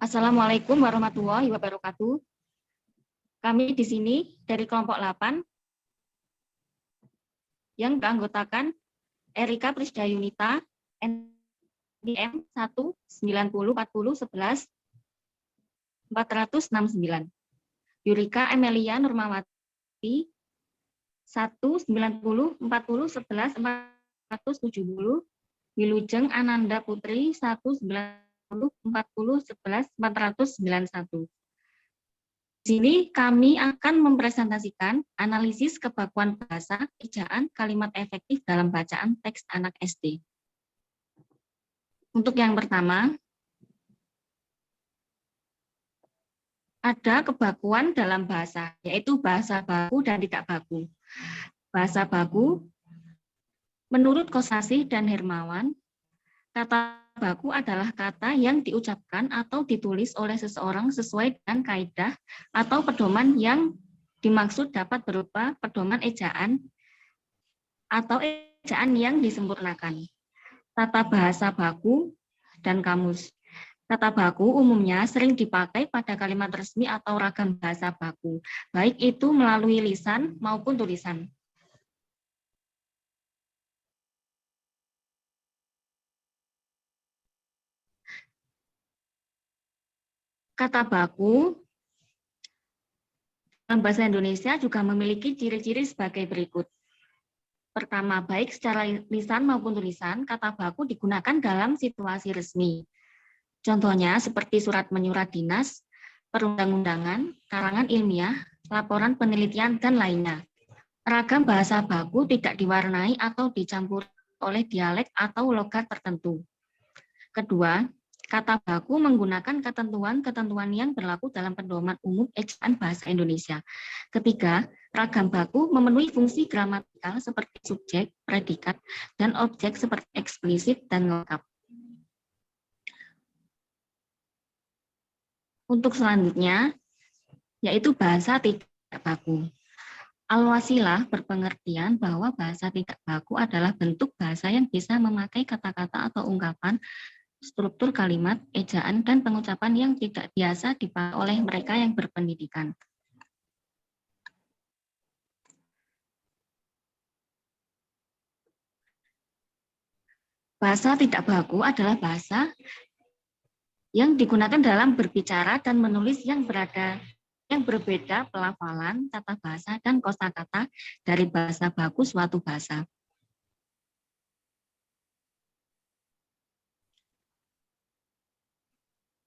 Assalamualaikum warahmatullahi wabarakatuh. Kami di sini dari kelompok 8 yang beranggotakan Erika Prisdayunita, NIM 1904011 469. Yurika Emelia Nurmawati 1904011 470. Wilujeng Ananda Putri 1904011 491. Di sini kami akan mempresentasikan analisis kebakuan bahasa, ejaan, kalimat efektif dalam bacaan teks anak SD. Untuk yang pertama, ada kebakuan dalam bahasa, yaitu bahasa baku dan tidak baku. Bahasa baku, menurut Kosasih dan Hermawan, kata baku adalah kata yang diucapkan atau ditulis oleh seseorang sesuai dengan kaidah atau pedoman yang dimaksud dapat berupa pedoman ejaan atau ejaan yang disempurnakan. Tata bahasa baku dan kamus. Kata baku umumnya sering dipakai pada kalimat resmi atau ragam bahasa baku, baik itu melalui lisan maupun tulisan. Kata baku dalam bahasa Indonesia juga memiliki ciri-ciri sebagai berikut. Pertama, baik secara lisan maupun tulisan, kata baku digunakan dalam situasi resmi. Contohnya seperti surat menyurat dinas, perundang-undangan, karangan ilmiah, laporan penelitian, dan lainnya. Ragam bahasa baku tidak diwarnai atau dicampur oleh dialek atau logat tertentu. Kedua, kata baku menggunakan ketentuan-ketentuan yang berlaku dalam pedoman umum ejaan bahasa Indonesia. Ketiga, ragam baku memenuhi fungsi gramatikal seperti subjek, predikat, dan objek seperti eksplisit dan lengkap. Untuk selanjutnya, yaitu bahasa tidak baku. Al-wasilah berpengertian bahwa bahasa tidak baku adalah bentuk bahasa yang bisa memakai kata-kata atau ungkapan, struktur kalimat, ejaan, dan pengucapan yang tidak biasa dipakai oleh mereka yang berpendidikan. Bahasa tidak baku adalah bahasa yang digunakan dalam berbicara dan menulis yang berbeda pelafalan, tata bahasa, dan kosakata dari bahasa baku suatu bahasa.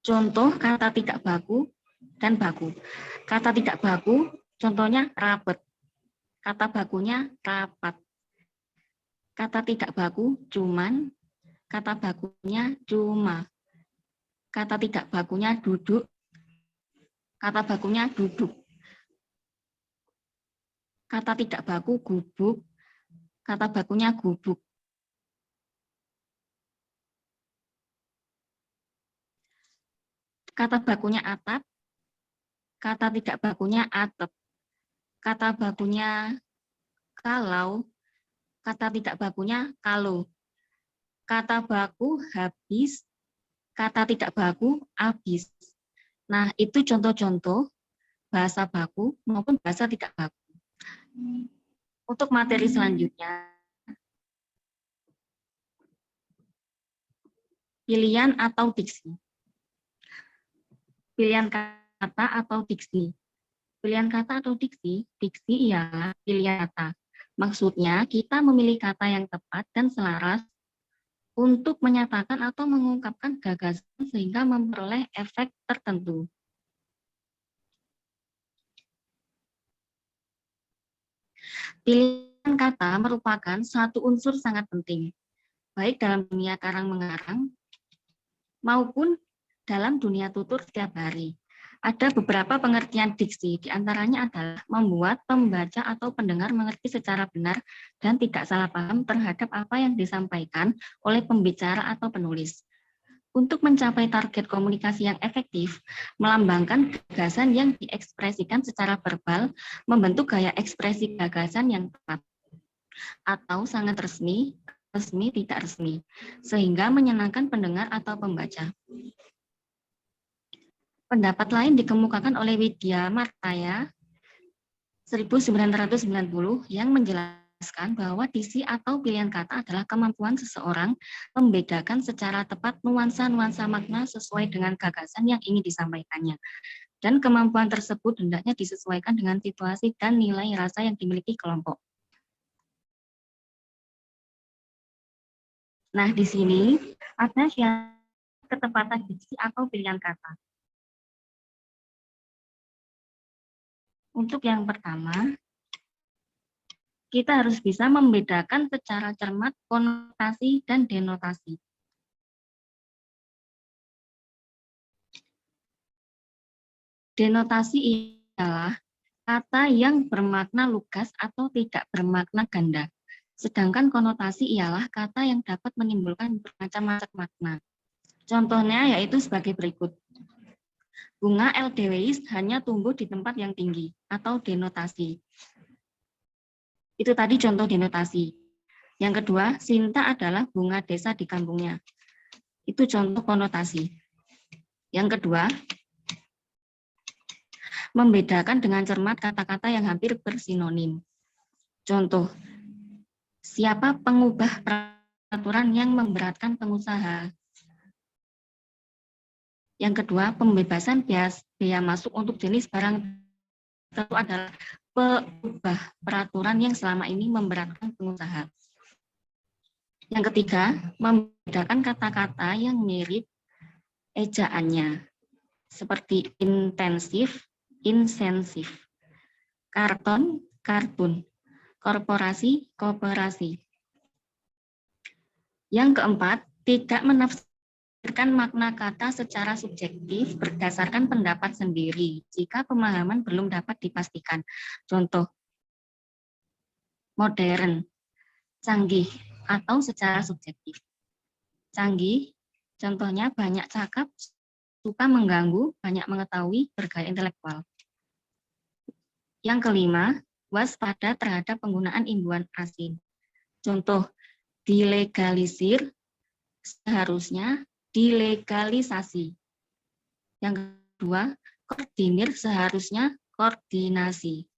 Contoh kata tidak baku dan baku. Kata tidak baku, contohnya rapet. Kata bakunya rapat. Kata tidak baku cuman. Kata bakunya cuma. Kata tidak bakunya duduk. Kata bakunya duduk. Kata tidak baku gubuk. Kata bakunya gubuk. Kata bakunya atap. Kata tidak bakunya atap. Kata bakunya kalau. Kata tidak bakunya kalau. Kata baku habis. Kata tidak baku habis. Nah, itu contoh-contoh bahasa baku maupun bahasa tidak baku. Untuk materi selanjutnya, pilihan atau diksi. Pilihan kata atau diksi. Pilihan kata atau diksi ialah pilihan kata. Maksudnya, kita memilih kata yang tepat dan selaras untuk menyatakan atau mengungkapkan gagasan sehingga memperoleh efek tertentu. Pilihan kata merupakan satu unsur sangat penting, baik dalam dunia karang-mengarang maupun dalam dunia tutur setiap hari. Ada beberapa pengertian diksi, diantaranya adalah membuat pembaca atau pendengar mengerti secara benar dan tidak salah paham terhadap apa yang disampaikan oleh pembicara atau penulis. Untuk mencapai target komunikasi yang efektif, melambangkan gagasan yang diekspresikan secara verbal, membentuk gaya ekspresi gagasan yang tepat, atau sangat resmi, resmi, tidak resmi, sehingga menyenangkan pendengar atau pembaca. Pendapat lain dikemukakan oleh Widya Martaya 1990 yang menjelaskan bahwa diksi atau pilihan kata adalah kemampuan seseorang membedakan secara tepat nuansa-nuansa makna sesuai dengan gagasan yang ingin disampaikannya. Dan kemampuan tersebut hendaknya disesuaikan dengan situasi dan nilai rasa yang dimiliki kelompok. Nah, di sini ada syarat ketepatan diksi atau pilihan kata. Untuk yang pertama, kita harus bisa membedakan secara cermat konotasi dan denotasi. Denotasi ialah kata yang bermakna lugas atau tidak bermakna ganda. Sedangkan konotasi ialah kata yang dapat menimbulkan bermacam-macam makna. Contohnya yaitu sebagai berikut. Bunga eldeweis hanya tumbuh di tempat yang tinggi atau denotasi. Itu tadi contoh denotasi. Yang kedua, Sinta adalah bunga desa di kampungnya. Itu contoh konotasi. Yang kedua, membedakan dengan cermat kata-kata yang hampir bersinonim. Contoh, siapa pengubah peraturan yang memberatkan pengusaha? Yang kedua, pembebasan biaya masuk untuk jenis barang tertentu adalah pengubah peraturan yang selama ini memberatkan pengusaha. Yang ketiga, membedakan kata-kata yang mirip ejaannya, seperti intensif, insensif, karton, kartun, korporasi, kooperasi. Yang keempat, tidak menafsirkan makna kata secara subjektif berdasarkan pendapat sendiri jika pemahaman belum dapat dipastikan. Contoh, modern, canggih, atau secara subjektif. Canggih, contohnya banyak cakap, suka mengganggu, banyak mengetahui, bergaya intelektual. Yang kelima, waspada terhadap penggunaan imbuhan asing. Contoh, dilegalisir, seharusnya dilegalisasi. Yang kedua, koordinir, seharusnya koordinasi.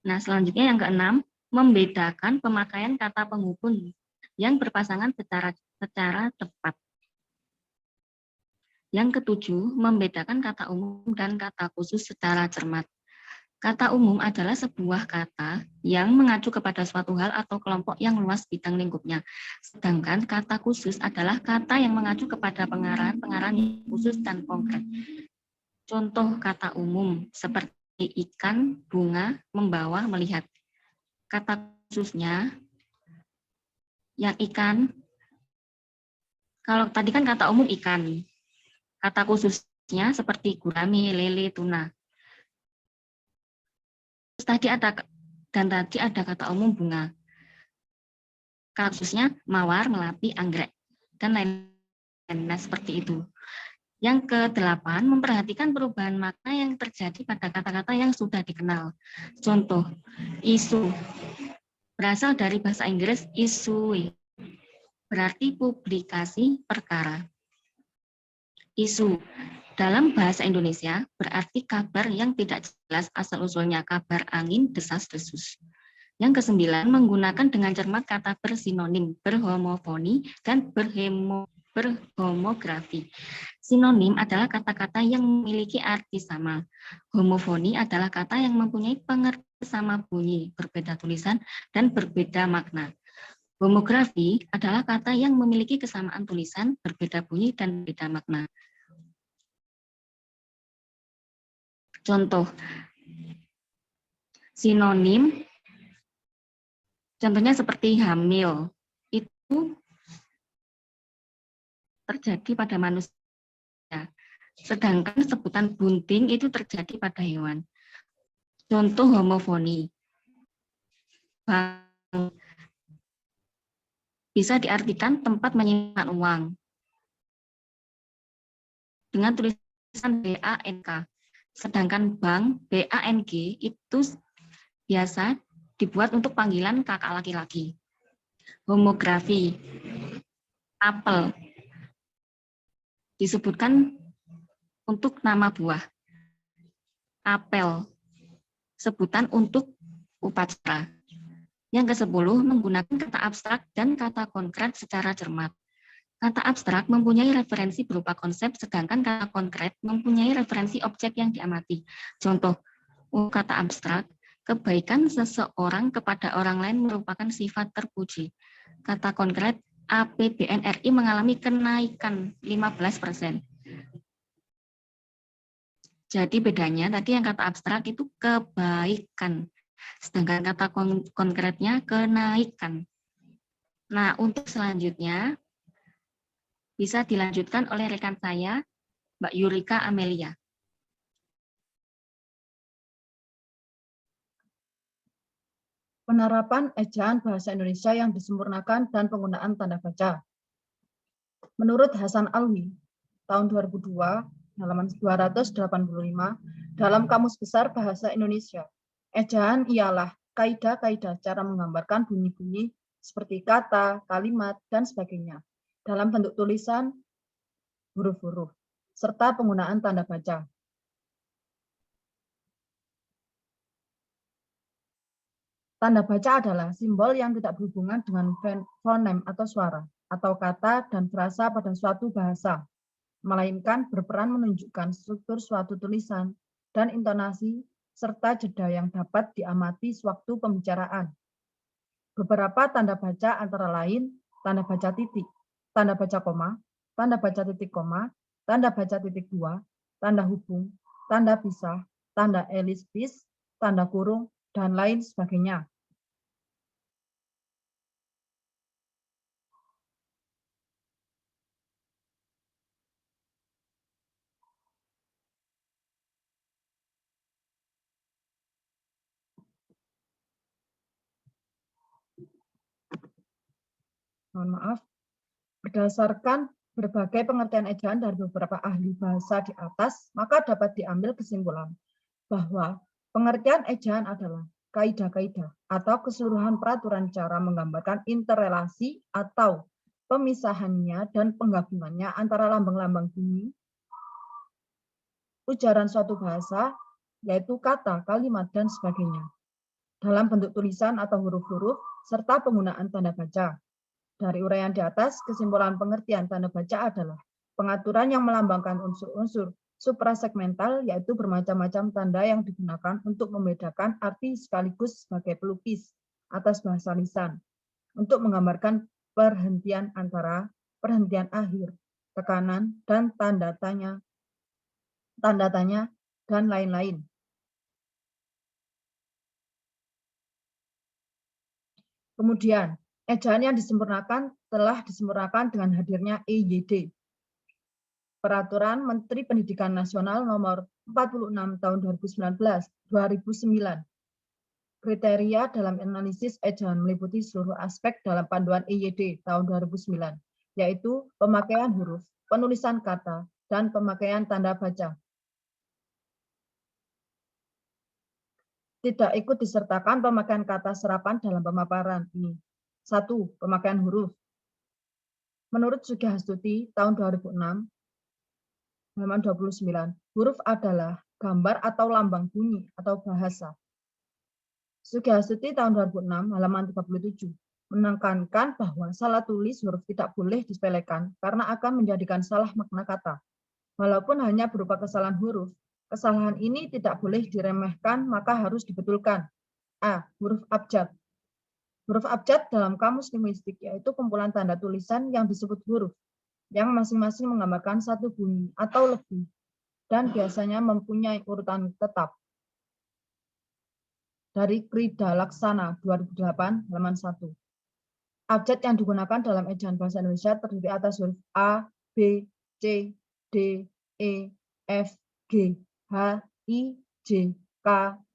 Nah, selanjutnya yang keenam, membedakan pemakaian kata penghubung yang berpasangan secara tepat. Yang ketujuh, membedakan kata umum dan kata khusus secara cermat. Kata umum adalah sebuah kata yang mengacu kepada suatu hal atau kelompok yang luas bidang lingkupnya. Sedangkan kata khusus adalah kata yang mengacu kepada pengarahan yang khusus dan konkret. Contoh kata umum seperti ikan, bunga, membawa, melihat. Kata khususnya yang ikan, kalau tadi kan kata umum ikan. Kata khususnya seperti gurame, lele, tuna. Tadi ada kata umum bunga. Khususnya mawar, melapi, anggrek, dan lain-lain. Nah, seperti itu. Yang ke-8, memperhatikan perubahan makna yang terjadi pada kata-kata yang sudah dikenal. Contoh, isu berasal dari bahasa Inggris issue, berarti publikasi perkara. Isu dalam bahasa Indonesia berarti kabar yang tidak jelas asal-usulnya, kabar angin, desas-desus. Yang ke-9, menggunakan dengan cermat kata bersinonim, berhomofoni, dan berhomografi. Sinonim adalah kata-kata yang memiliki arti sama. Homofoni adalah kata yang mempunyai pengertian sama bunyi, berbeda tulisan, dan berbeda makna. Homografi adalah kata yang memiliki kesamaan tulisan, berbeda bunyi, dan berbeda makna. Contoh, sinonim, contohnya seperti hamil, itu terjadi pada manusia. Sedangkan sebutan bunting itu terjadi pada hewan. Contoh homofoni. Bank bisa diartikan tempat menyimpan uang. Dengan tulisan BANK. Sedangkan bank BANG itu biasa dibuat untuk panggilan kakak laki-laki. Homografi. Apel. Disebutkan untuk nama buah. Apel, sebutan untuk upacara. Yang ke-10, menggunakan kata abstrak dan kata konkret secara cermat. Kata abstrak mempunyai referensi berupa konsep, sedangkan kata konkret mempunyai referensi objek yang diamati. Contoh, kata abstrak, kebaikan seseorang kepada orang lain merupakan sifat terpuji. Kata konkret, APBN RI mengalami kenaikan 15%. Jadi bedanya tadi yang kata abstrak itu kebaikan, sedangkan kata konkretnya kenaikan. Nah, untuk selanjutnya bisa dilanjutkan oleh rekan saya, Mbak Yurika Amelia. Penerapan ejaan bahasa Indonesia yang disempurnakan dan penggunaan tanda baca. Menurut Hasan Alwi, tahun 2002, halaman 285, dalam Kamus Besar Bahasa Indonesia, ejaan ialah kaidah-kaidah cara menggambarkan bunyi-bunyi seperti kata, kalimat, dan sebagainya dalam bentuk tulisan, huruf-huruf, serta penggunaan tanda baca. Tanda baca adalah simbol yang tidak berhubungan dengan fonem atau suara, atau kata dan frasa pada suatu bahasa, melainkan berperan menunjukkan struktur suatu tulisan dan intonasi serta jeda yang dapat diamati sewaktu pembicaraan. Beberapa tanda baca antara lain tanda baca titik, tanda baca koma, tanda baca titik koma, tanda baca titik dua, tanda hubung, tanda pisah, tanda elispis, tanda kurung, dan lain sebagainya. Mohon maaf, berdasarkan berbagai pengertian ejaan dari beberapa ahli bahasa di atas, maka dapat diambil kesimpulan bahwa pengertian ejaan adalah kaidah-kaidah atau keseluruhan peraturan cara menggambarkan interrelasi atau pemisahannya dan penggabungannya antara lambang-lambang bunyi, ujaran suatu bahasa, yaitu kata, kalimat, dan sebagainya, dalam bentuk tulisan atau huruf-huruf, serta penggunaan tanda baca. Dari uraian di atas, kesimpulan pengertian tanda baca adalah pengaturan yang melambangkan unsur-unsur suprasegmental, yaitu bermacam-macam tanda yang digunakan untuk membedakan arti sekaligus sebagai pelukis atas bahasa lisan, untuk menggambarkan perhentian antara, perhentian akhir, tekanan, dan tanda tanya, dan lain-lain. Kemudian, ejaan yang disempurnakan telah disempurnakan dengan hadirnya EYD, Peraturan Menteri Pendidikan Nasional Nomor 46 Tahun 2009. Kriteria dalam analisis ejaan meliputi seluruh aspek dalam panduan EYD tahun 2009, yaitu pemakaian huruf, penulisan kata, dan pemakaian tanda baca. Tidak ikut disertakan pemakaian kata serapan dalam pemaparan ini. 1. Pemakaian huruf. Menurut Sugihastuti tahun 2006, halaman 29, huruf adalah gambar atau lambang bunyi atau bahasa. Sugihastuti tahun 2006, halaman 37, menekankan bahwa salah tulis huruf tidak boleh disepelekan karena akan menjadikan salah makna kata. Walaupun hanya berupa kesalahan huruf, kesalahan ini tidak boleh diremehkan, maka harus dibetulkan. A. Huruf abjad. Huruf abjad dalam kamus linguistik yaitu kumpulan tanda tulisan yang disebut huruf, yang masing-masing menggambarkan satu bunyi atau lebih, dan biasanya mempunyai urutan tetap. Dari Krida Laksana 2008, halaman 1. Abjad yang digunakan dalam ejaan bahasa Indonesia terdiri atas huruf A, B, C, D, E, F, G, H, I, J, K,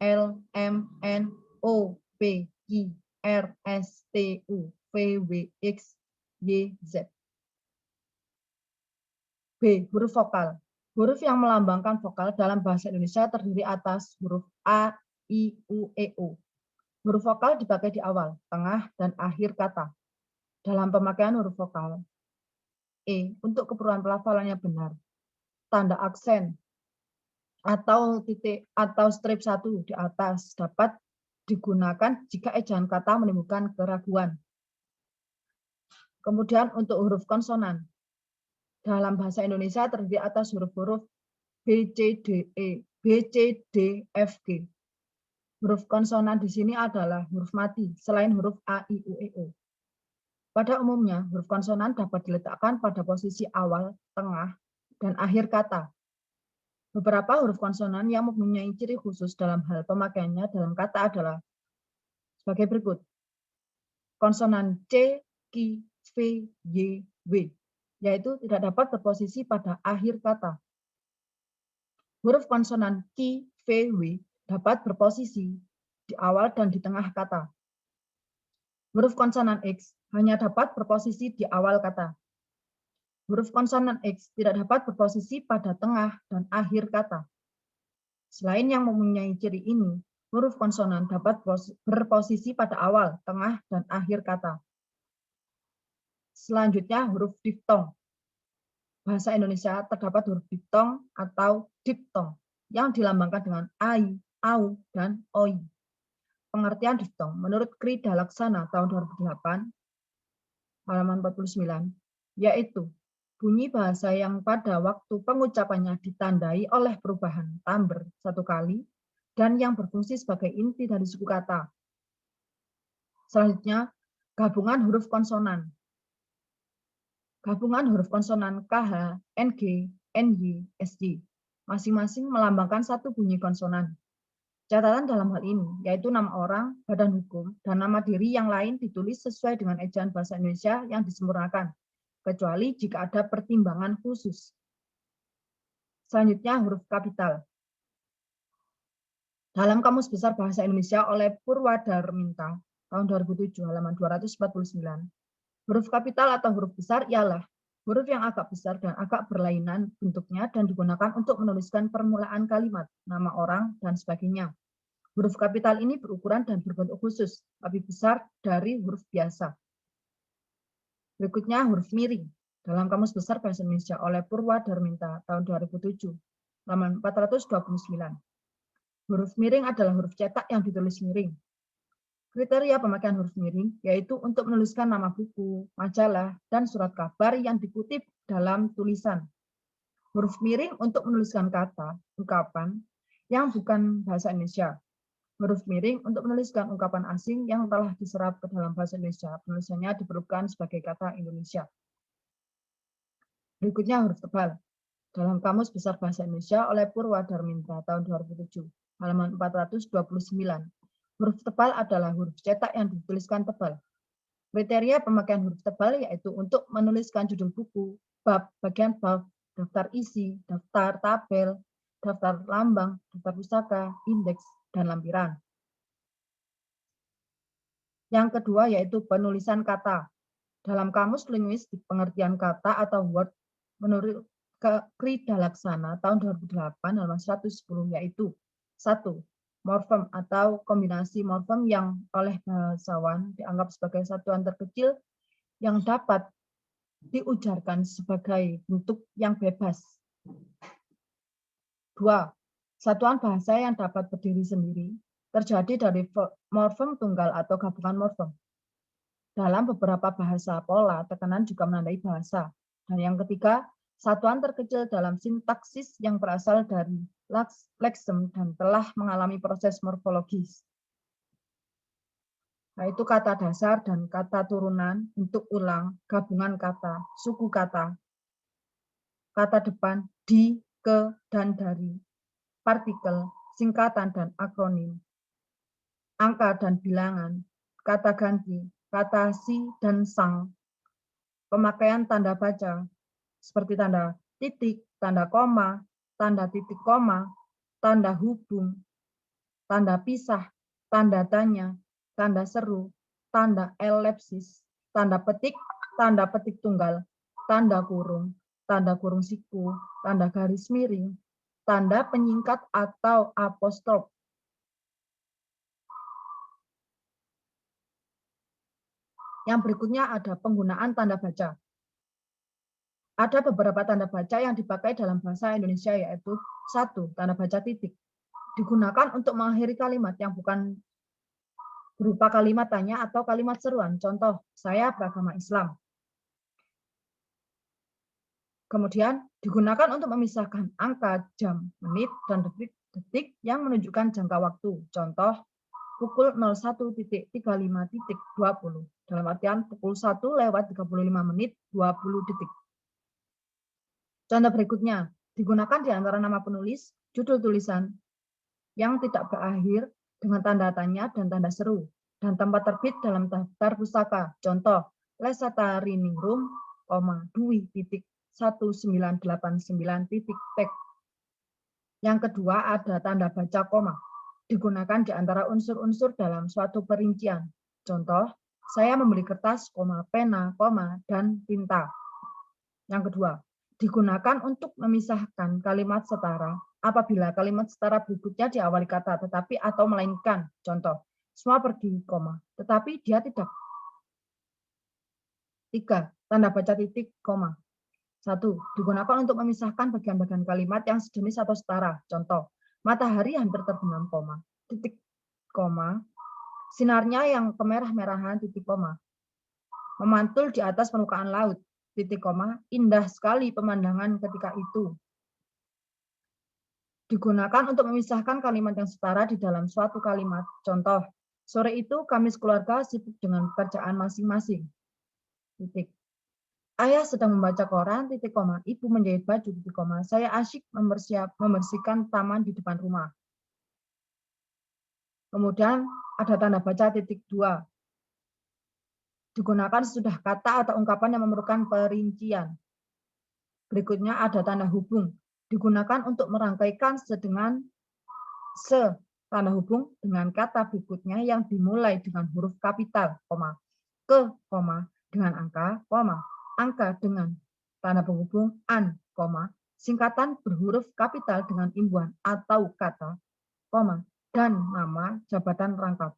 L, M, N, O, P, Q, R, S, T, U, V, W, X, Y, Z. B. Huruf vokal. Huruf yang melambangkan vokal dalam bahasa Indonesia terdiri atas huruf A, I, U, E, O. Huruf vokal dipakai di awal, tengah, dan akhir kata. Dalam pemakaian huruf vokal, E, untuk keperluan pelafalannya benar, tanda aksen atau titik atau strip 1 di atas dapat digunakan jika ejaan kata menimbulkan keraguan. Kemudian untuk huruf konsonan. Dalam bahasa Indonesia terdiri atas huruf-huruf B, C, D, E, B, C, D, F, G. Huruf konsonan di sini adalah huruf mati, selain huruf A, I, U, E, O. Pada umumnya, huruf konsonan dapat diletakkan pada posisi awal, tengah, dan akhir kata. Beberapa huruf konsonan yang mempunyai ciri khusus dalam hal pemakaiannya dalam kata adalah sebagai berikut. Konsonan C, Q, V, Y, W, yaitu tidak dapat berposisi pada akhir kata. Huruf konsonan Q, V, W dapat berposisi di awal dan di tengah kata. Huruf konsonan X hanya dapat berposisi di awal kata. Huruf konsonan X tidak dapat berposisi pada tengah dan akhir kata. Selain yang mempunyai ciri ini, huruf konsonan dapat berposisi pada awal, tengah, dan akhir kata. Selanjutnya huruf diftong. Bahasa Indonesia terdapat huruf diftong atau diftong yang dilambangkan dengan ai, au, dan oi. Pengertian diftong menurut Kri Dalaksana tahun 2008, halaman 49, yaitu bunyi bahasa yang pada waktu pengucapannya ditandai oleh perubahan timbre satu kali dan yang berfungsi sebagai inti dari suku kata. Selanjutnya, gabungan huruf konsonan. Gabungan huruf konsonan KH, NG, NY, SY masing-masing melambangkan satu bunyi konsonan. Catatan dalam hal ini yaitu nama orang, badan hukum, dan nama diri yang lain ditulis sesuai dengan ejaan bahasa Indonesia yang disempurnakan, kecuali jika ada pertimbangan khusus. Selanjutnya huruf kapital. Dalam Kamus Besar Bahasa Indonesia oleh Purwadarminta tahun 2007 halaman 249, huruf kapital atau huruf besar ialah huruf yang agak besar dan agak berlainan bentuknya dan digunakan untuk menuliskan permulaan kalimat, nama orang, dan sebagainya. Huruf kapital ini berukuran dan berbentuk khusus, lebih besar dari huruf biasa. Berikutnya huruf miring. Dalam Kamus Besar Bahasa Indonesia oleh Purwadarminta tahun 2007, halaman 429. Huruf miring adalah huruf cetak yang ditulis miring. Kriteria pemakaian huruf miring yaitu untuk menuliskan nama buku, majalah, dan surat kabar yang dikutip dalam tulisan. Huruf miring untuk menuliskan kata, ungkapan yang bukan bahasa Indonesia. Huruf miring untuk menuliskan ungkapan asing yang telah diserap ke dalam bahasa Indonesia. Penulisannya diperlukan sebagai kata Indonesia. Berikutnya huruf tebal. Dalam Kamus Besar Bahasa Indonesia oleh Purwadarminta tahun 2007, halaman 429. Huruf tebal adalah huruf cetak yang dituliskan tebal. Kriteria pemakaian huruf tebal yaitu untuk menuliskan judul buku, bab, bagian bab, daftar isi, daftar tabel, daftar lambang, daftar pustaka, indeks, dan lampiran. Yang kedua yaitu penulisan kata. Dalam Kamus Linguistik Pengertian Kata atau word menurut Kri Dalaksana tahun 2008 halaman 110 yaitu 1. Morfem atau kombinasi morfem yang oleh bahasawan dianggap sebagai satuan terkecil yang dapat diujarkan sebagai bentuk yang bebas. 2. Satuan bahasa yang dapat berdiri sendiri terjadi dari morfem tunggal atau gabungan morfem. Dalam beberapa bahasa pola, tekanan juga menandai bahasa. Dan yang ketiga, satuan terkecil dalam sintaksis yang berasal dari leksem dan telah mengalami proses morfologis. Yaitu kata dasar dan kata turunan, bentuk ulang, gabungan kata, suku kata, kata depan, di, ke, dan dari, partikel, singkatan dan akronim, angka dan bilangan, kata ganti, kata si dan sang, pemakaian tanda baca, seperti tanda titik, tanda koma, tanda titik koma, tanda hubung, tanda pisah, tanda tanya, tanda seru, tanda elipsis, tanda petik tunggal, tanda kurung siku, tanda garis miring, tanda penyingkat atau apostrof. Yang berikutnya ada penggunaan tanda baca. Ada beberapa tanda baca yang dipakai dalam bahasa Indonesia, yaitu 1. Tanda baca titik. Digunakan untuk mengakhiri kalimat yang bukan berupa kalimat tanya atau kalimat seruan. Contoh, saya beragama Islam. Kemudian digunakan untuk memisahkan angka, jam, menit, dan detik yang menunjukkan jangka waktu. Contoh, pukul 01.35.20. Dalam artian pukul 1:35:20. Contoh berikutnya, digunakan di antara nama penulis, judul tulisan yang tidak berakhir dengan tanda tanya dan tanda seru, dan tempat terbit dalam daftar pustaka. Contoh, Lesatariningrum, Dwi.1989. Yang kedua ada tanda baca koma. Digunakan di antara unsur-unsur dalam suatu perincian. Contoh, saya membeli kertas, pena, dan tinta. Yang kedua, digunakan untuk memisahkan kalimat setara apabila kalimat setara berikutnya diawali kata tetapi atau melainkan. Contoh, semua pergi, tetapi dia tidak. 3. Tanda baca titik, 1. Digunakan untuk memisahkan bagian-bagian kalimat yang sejenis atau setara. Contoh, matahari hampir terbenam, titik, sinarnya yang kemerah-merahan, titik, memantul di atas permukaan laut, titik, indah sekali pemandangan ketika itu. Digunakan untuk memisahkan kalimat yang setara di dalam suatu kalimat. Contoh, sore itu kami sekeluarga sibuk dengan pekerjaan masing-masing. Titik. Ayah sedang membaca koran, titik, ibu menjahit baju, titik, saya asyik membersihkan taman di depan rumah. Kemudian ada tanda baca titik 2. Digunakan sesudah kata atau ungkapan yang memerlukan perincian. Berikutnya ada tanda hubung. Digunakan untuk merangkaikan tanda hubung dengan kata berikutnya yang dimulai dengan huruf kapital, ke, dengan angka, angka dengan tanda penghubung an, singkatan berhuruf kapital dengan imbuhan atau kata, dan nama jabatan rangkap.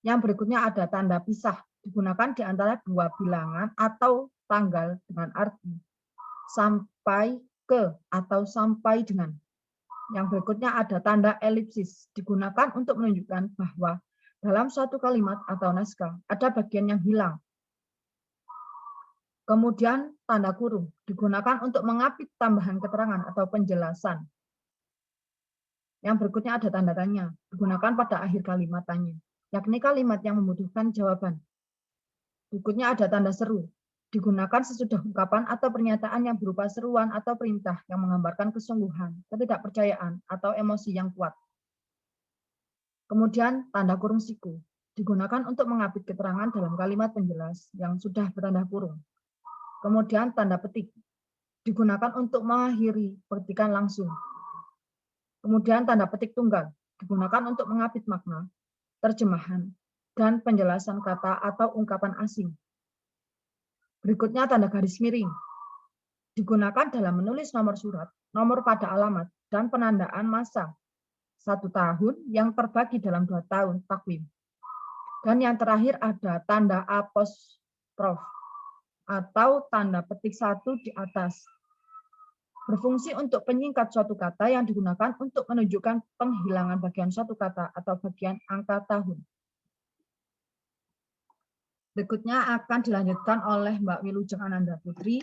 Yang berikutnya ada tanda pisah. Digunakan di antara dua bilangan atau tanggal dengan arti sampai ke atau sampai dengan. Yang berikutnya ada tanda elipsis. Digunakan untuk menunjukkan bahwa dalam suatu kalimat atau naskah ada bagian yang hilang. Kemudian tanda kurung. Digunakan untuk mengapit tambahan keterangan atau penjelasan. Yang berikutnya ada tanda tanya. Digunakan pada akhir kalimat tanya, yakni kalimat yang membutuhkan jawaban. Berikutnya ada tanda seru. Digunakan sesudah ungkapan atau pernyataan yang berupa seruan atau perintah yang menggambarkan kesungguhan, ketidakpercayaan, atau emosi yang kuat. Kemudian tanda kurung siku. Digunakan untuk mengapit keterangan dalam kalimat penjelas yang sudah bertanda kurung. Kemudian tanda petik. Digunakan untuk mengakhiri petikan langsung. Kemudian tanda petik tunggal. Digunakan untuk mengapit makna, terjemahan, dan penjelasan kata atau ungkapan asing. Berikutnya tanda garis miring. Digunakan dalam menulis nomor surat, nomor pada alamat, dan penandaan masa 1 tahun yang terbagi dalam 2 tahun takwim. Dan yang terakhir ada tanda apostrof atau tanda petik 1 di atas. Berfungsi untuk penyingkat suatu kata yang digunakan untuk menunjukkan penghilangan bagian suatu kata atau bagian angka tahun. Berikutnya akan dilanjutkan oleh Mbak Wilujeng Ananda Putri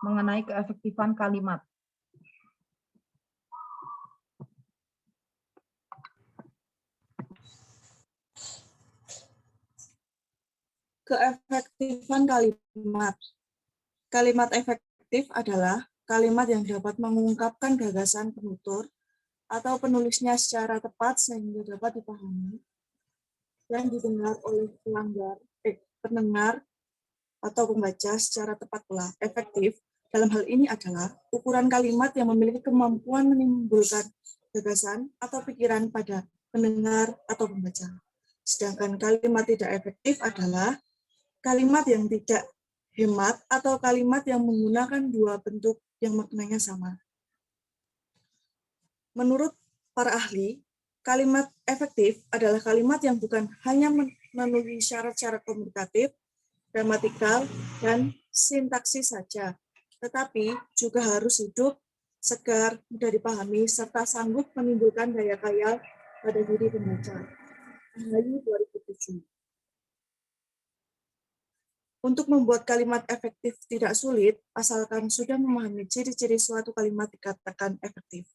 mengenai keefektifan kalimat. Keefektifan kalimat. Kalimat efektif adalah kalimat yang dapat mengungkapkan gagasan penutur atau penulisnya secara tepat sehingga dapat dipahami dan didengar oleh pendengar atau pembaca secara tepat pula. Efektif dalam hal ini adalah ukuran kalimat yang memiliki kemampuan menimbulkan gagasan atau pikiran pada pendengar atau pembaca. Sedangkan kalimat tidak efektif adalah kalimat yang tidak hemat atau kalimat yang menggunakan dua bentuk yang maknanya sama. Menurut para ahli, kalimat efektif adalah kalimat yang bukan hanya memenuhi syarat-syarat komunikatif, gramatikal, dan sintaksis saja, tetapi juga harus hidup, segar, mudah dipahami, serta sanggup menimbulkan daya khayal pada diri pembaca. Ahayu 2007. Untuk membuat kalimat efektif tidak sulit, asalkan sudah memahami ciri-ciri suatu kalimat dikatakan efektif.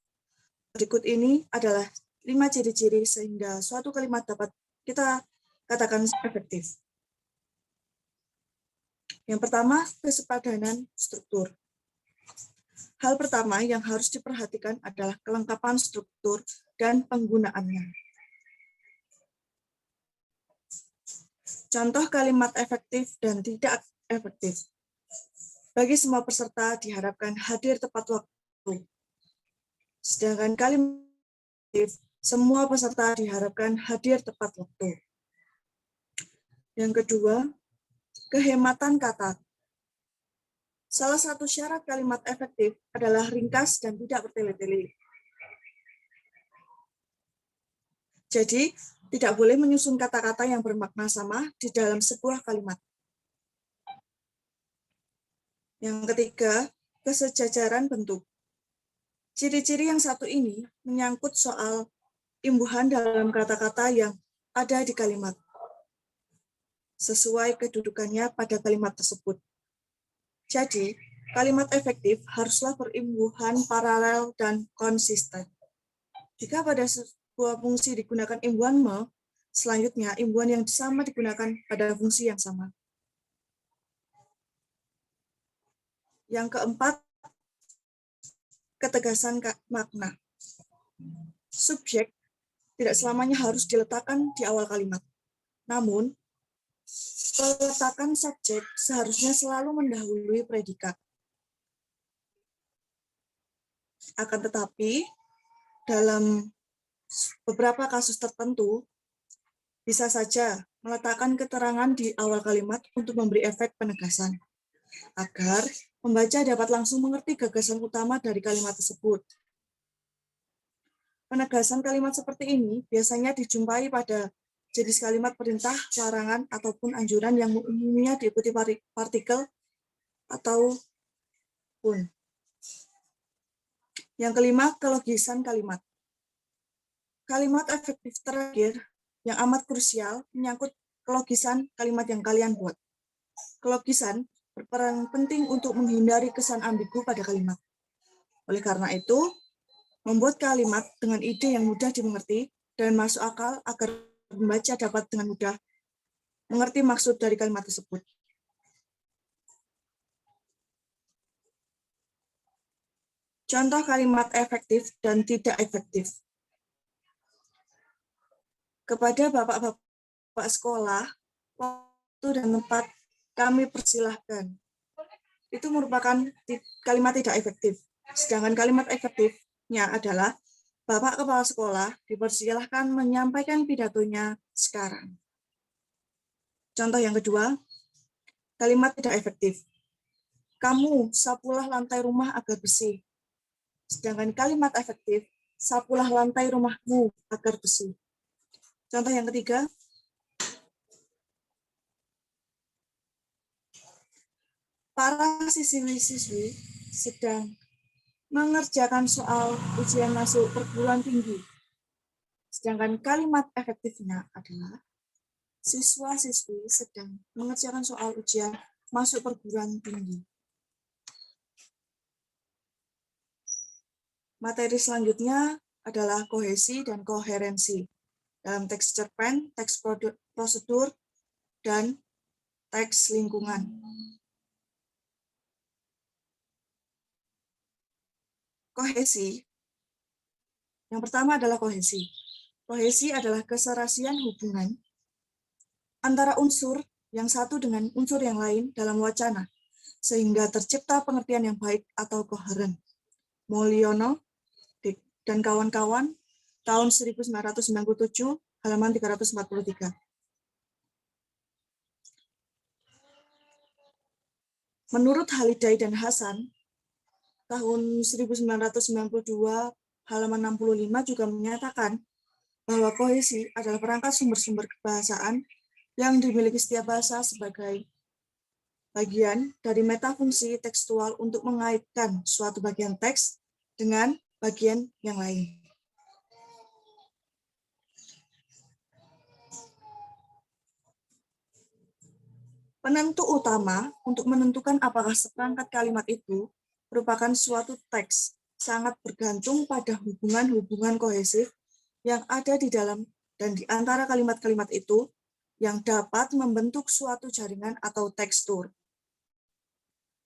Berikut ini adalah 5 ciri-ciri sehingga suatu kalimat dapat kita katakan efektif. Yang pertama, kesepadanan struktur. Hal pertama yang harus diperhatikan adalah kelengkapan struktur dan penggunaannya. Contoh kalimat efektif dan tidak efektif. Bagi semua peserta diharapkan hadir tepat waktu. Sedangkan kalimat efektif, semua peserta diharapkan hadir tepat waktu. Yang kedua, kehematan kata. Salah satu syarat kalimat efektif adalah ringkas dan tidak bertele-tele. Jadi, tidak boleh menyusun kata-kata yang bermakna sama di dalam sebuah kalimat. Yang ketiga, kesejajaran bentuk. Ciri-ciri yang satu ini menyangkut soal imbuhan dalam kata-kata yang ada di kalimat, sesuai kedudukannya pada kalimat tersebut. Jadi, kalimat efektif haruslah berimbuhan paralel dan konsisten. Jika pada sebuah fungsi digunakan imbuhan me, selanjutnya imbuhan yang sama digunakan pada fungsi yang sama. Yang keempat, ketegasan makna. Subjek tidak selamanya harus diletakkan di awal kalimat. Namun, peletakan subjek seharusnya selalu mendahului predikat. Akan tetapi, dalam beberapa kasus tertentu, bisa saja meletakkan keterangan di awal kalimat untuk memberi efek penegasan, agar pembaca dapat langsung mengerti gagasan utama dari kalimat tersebut. Penegasan kalimat seperti ini biasanya dijumpai pada jenis kalimat perintah, larangan, ataupun anjuran yang umumnya diikuti partikel ataupun. Yang kelima, kelogisan kalimat. Kalimat efektif terakhir yang amat krusial menyangkut kelogisan kalimat yang kalian buat. Kelogisan berperan penting untuk menghindari kesan ambigu pada kalimat. Oleh karena itu, membuat kalimat dengan ide yang mudah dimengerti dan masuk akal agar pembaca dapat dengan mudah mengerti maksud dari kalimat tersebut. Contoh kalimat efektif dan tidak efektif. Kepada bapak-bapak sekolah, waktu dan tempat kami persilahkan. Itu merupakan kalimat tidak efektif. Sedangkan kalimat efektifnya adalah Bapak Kepala Sekolah dipersilahkan menyampaikan pidatonya sekarang. Contoh yang kedua, kalimat tidak efektif. Kamu sapulah lantai rumah agar bersih. Sedangkan kalimat efektif, sapulah lantai rumahmu agar bersih. Contoh yang ketiga, para siswi-siswi sedang mengerjakan soal ujian masuk perguruan tinggi. Sedangkan kalimat efektifnya adalah siswa-siswi sedang mengerjakan soal ujian masuk perguruan tinggi. Materi selanjutnya adalah kohesi dan koherensi dalam teks cerpen, teks prosedur, dan teks lingkungan. Kohesi. Yang pertama adalah kohesi. Kohesi adalah keserasian hubungan antara unsur yang satu dengan unsur yang lain dalam wacana, sehingga tercipta pengertian yang baik atau koheren. Mulyono dan kawan-kawan, tahun 1997, halaman 343. Menurut Haliday dan Hasan, tahun 1992, halaman 65 juga menyatakan bahwa kohesi adalah perangkat sumber-sumber kebahasaan yang dimiliki setiap bahasa sebagai bagian dari metafungsi tekstual untuk mengaitkan suatu bagian teks dengan bagian yang lain. Penentu utama untuk menentukan apakah seperangkat kalimat itu merupakan suatu teks sangat bergantung pada hubungan-hubungan kohesif yang ada di dalam dan di antara kalimat-kalimat itu yang dapat membentuk suatu jaringan atau tekstur.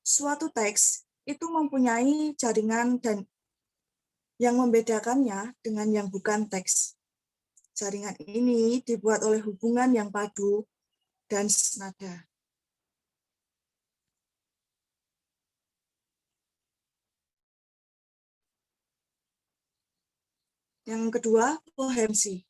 Suatu teks itu mempunyai jaringan dan yang membedakannya dengan yang bukan teks. Jaringan ini dibuat oleh hubungan yang padu dan senada. Yang kedua, koherensi.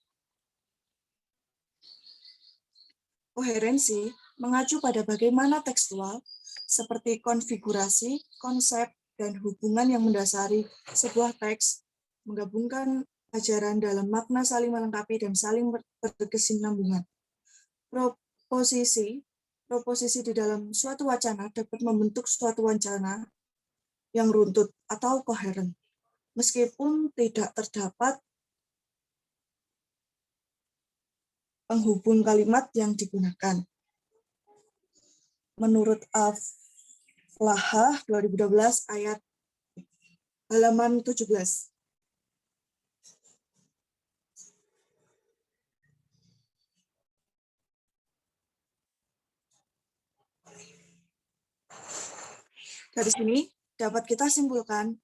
Koherensi mengacu pada bagaimana tekstual, seperti konfigurasi, konsep, dan hubungan yang mendasari sebuah teks, menggabungkan ajaran dalam makna saling melengkapi dan saling berkesinambungan. Proposisi di dalam suatu wacana dapat membentuk suatu wacana yang runtut atau koheren, meskipun tidak terdapat penghubung kalimat yang digunakan. Menurut Aflahah 2012 ayat halaman 17. Dari sini dapat kita simpulkan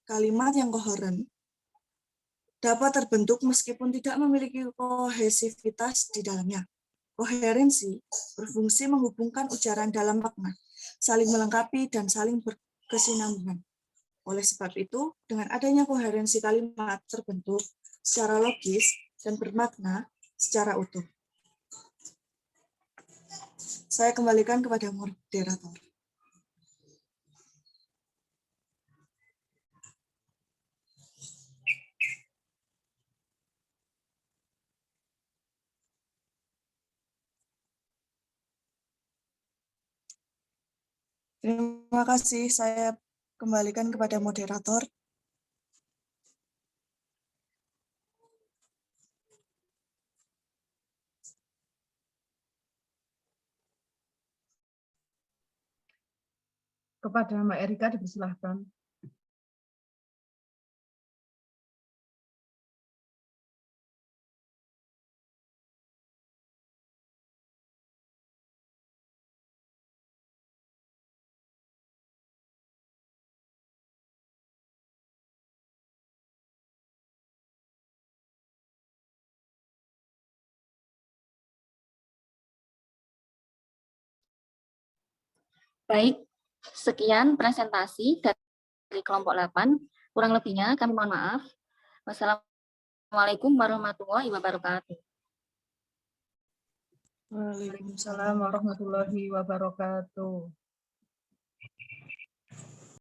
kalimat yang koheren dapat terbentuk meskipun tidak memiliki kohesivitas di dalamnya. Koherensi berfungsi menghubungkan ujaran dalam makna, saling melengkapi dan saling berkesinambungan. Oleh sebab itu, dengan adanya koherensi kalimat terbentuk secara logis dan bermakna secara utuh. Saya kembalikan kepada moderator. Terima kasih, saya kembalikan kepada moderator. Kepada Mbak Erika dipersilahkan. Baik, sekian presentasi dari kelompok 8. Kurang lebihnya kami mohon maaf. Wassalamualaikum warahmatullahi wabarakatuh. Waalaikumsalam warahmatullahi wabarakatuh.